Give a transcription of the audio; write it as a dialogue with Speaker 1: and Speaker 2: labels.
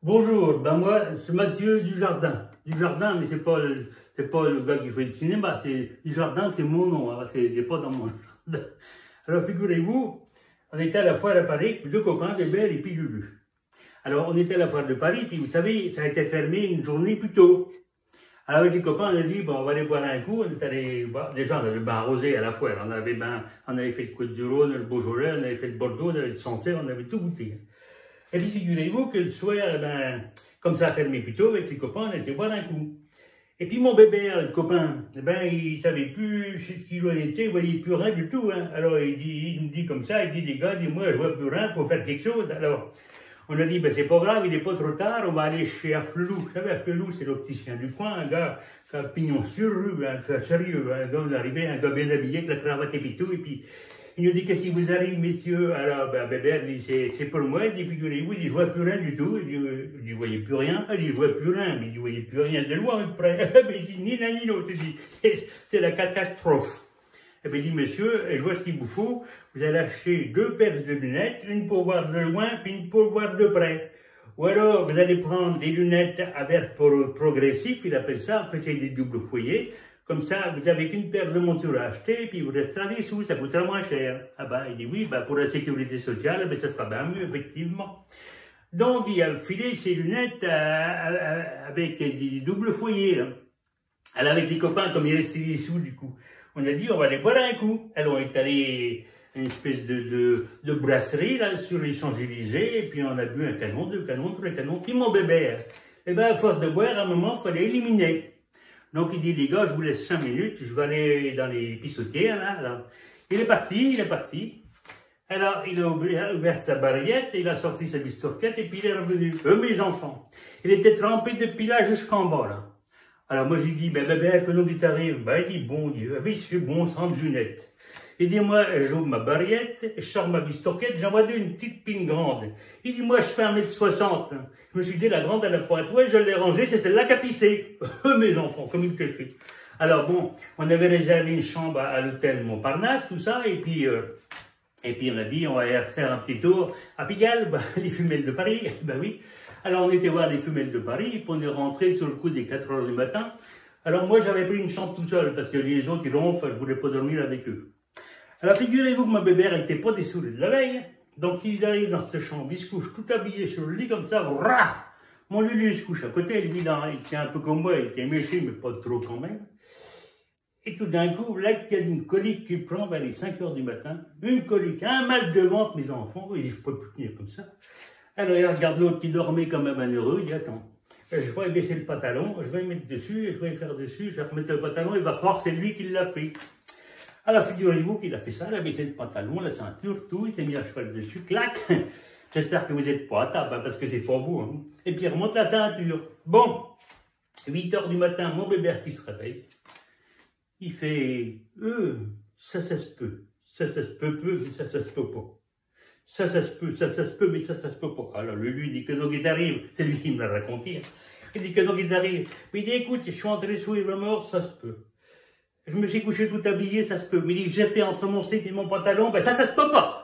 Speaker 1: Bonjour, ben moi, c'est Mathieu Dujardin. Dujardin, mais c'est pas le gars qui fait du cinéma, c'est Dujardin, c'est mon nom, hein, c'est pas dans mon jardin. Alors figurez-vous, on était à la foire à Paris, deux copains, Bébert et puis Lulu. Alors on était à la foire de Paris, puis vous savez, ça a été fermé une journée plus tôt. Alors avec les copains, on a dit, bon, on va aller boire un coup, on est allé boire, déjà on avait ben arrosé à la foire, on avait fait le Côte-du-Rhône, le Beaujolais, on avait fait le Bordeaux, on avait le Sancerre, on avait tout goûté. Et puis figurez-vous que le soir, comme ça a fermé plus tôt, avec les copains, on était boire un coup. Et puis mon bébé, le copain, il savait plus ce qu'il en était, il voyait plus rien du tout. Hein. Alors il me dit comme ça, il dit, les gars, dis-moi, je vois plus rien, faut faire quelque chose. Alors on a dit, ben c'est pas grave, il est pas trop tard, on va aller chez Afflelou. Vous savez, Afflelou, c'est l'opticien du coin, un gars qui a pignon sur rue, un gars sérieux, un gars, on est arrivé, un gars bien habillé, avec la cravate et puis tout, et puis il nous dit, qu'est-ce qui vous arrive, messieurs? Alors, Bébert dit, c'est pour moi. Il dit, figurez-vous, il dit, je vois plus rien du tout. Il dit, je voyais plus rien. Il dit, je vois plus rien. Mais il dit, je voyais plus rien de loin, de près. Mais il dit, ni l'un ni l'autre. Il dit, c'est la catastrophe. Et bien, il dit, monsieur, je vois ce qu'il vous faut. Vous allez acheter deux paires de lunettes, une pour voir de loin, puis une pour voir de près. Ou alors, vous allez prendre des lunettes à verre progressif, il appelle ça, en fait, c'est des doubles foyers. Comme ça, vous n'avez qu'une paire de montures à acheter, puis vous restera des sous, ça coûtera moins cher. Ah ben, il dit oui, pour la sécurité sociale, ça sera bien mieux, effectivement. Donc, il a filé ses lunettes avec des doubles foyers. Là. Alors, avec les copains, comme il restait des sous, du coup, on a dit, on va aller boire un coup. Alors, on est allé à une espèce de brasserie, là, sur les Champs-Élysées, et puis on a bu un canon, deux canons, trois canons, puis mon bébé. Et bien, à force de boire, à un moment, il fallait éliminer. Donc il dit, les gars, je vous laisse 5 minutes, je vais aller dans les pissotières, là. Alors, il est parti. Alors, il a ouvert sa barilette, il a sorti sa bistourquette, et puis il est revenu. Mes enfants. Il était trempé depuis là jusqu'en bas, là. Alors moi, j'ai dit, bébé, que nous t'arrive? Il dit, bon Dieu, monsieur, bon sang de lunettes. Il dit, moi, j'ouvre ma barilette, je sors ma bistoquette, j'en vois une petite pine grande. Il dit, moi, je fais 1,60 m. Je me suis dit, la grande, elle a pas ouais, je l'ai rangée, c'est celle-là qui a pissé. Mes enfants, comme il te fait. Alors bon, on avait réservé une chambre à l'hôtel Montparnasse, tout ça, et puis on a dit, on va aller faire un petit tour à Pigalle, les femelles de Paris, oui. Alors on était voir les femelles de Paris, puis on est rentré sur le coup des 4 h du matin. Alors moi, j'avais pris une chambre tout seul, parce que les autres, ils ronflent, je voulais pas dormir avec eux. Alors figurez-vous que ma bébé, elle n'était pas dessoulée de la veille, donc il arrive dans cette chambre, il se couche tout habillé sur le lit comme ça, rah. Mon Lulu il se couche à côté, lui il tient un peu comme moi, il était méché, mais pas trop quand même. Et tout d'un coup, là, il y a une colique qui prend vers les 5 h du matin, une colique, un mal de ventre, mes enfants, il dit, je peux plus tenir comme ça. Alors il regarde l'autre qui dormait comme un malheureux, il dit, attends, je vais baisser le pantalon, je vais le mettre dessus, et je vais le faire dessus, je vais remettre le pantalon, il va croire que c'est lui qui l'a fait. Alors, figurez-vous qu'il a fait ça, il a baissé le pantalon, la ceinture, tout, il s'est mis à cheval dessus, clac. J'espère que vous n'êtes pas à table, parce que c'est pas beau. Hein. Et puis, il remonte la ceinture. Bon, 8 h du matin, mon bébé qui se réveille, il fait, ça se peut. Ça se peut peu, mais ça se peut pas. Ça se peut, mais ça se peut pas. Alors, lui, il dit que donc il arrive, c'est lui qui me l'a raconté. Hein. Il dit que donc il arrive. Mais il dit, écoute, je suis entré sous les mort, ça se peut. Je me suis couché tout habillé, ça se peut. Mais il dit, j'ai fait entre mon slip et mon pantalon, ça se peut pas.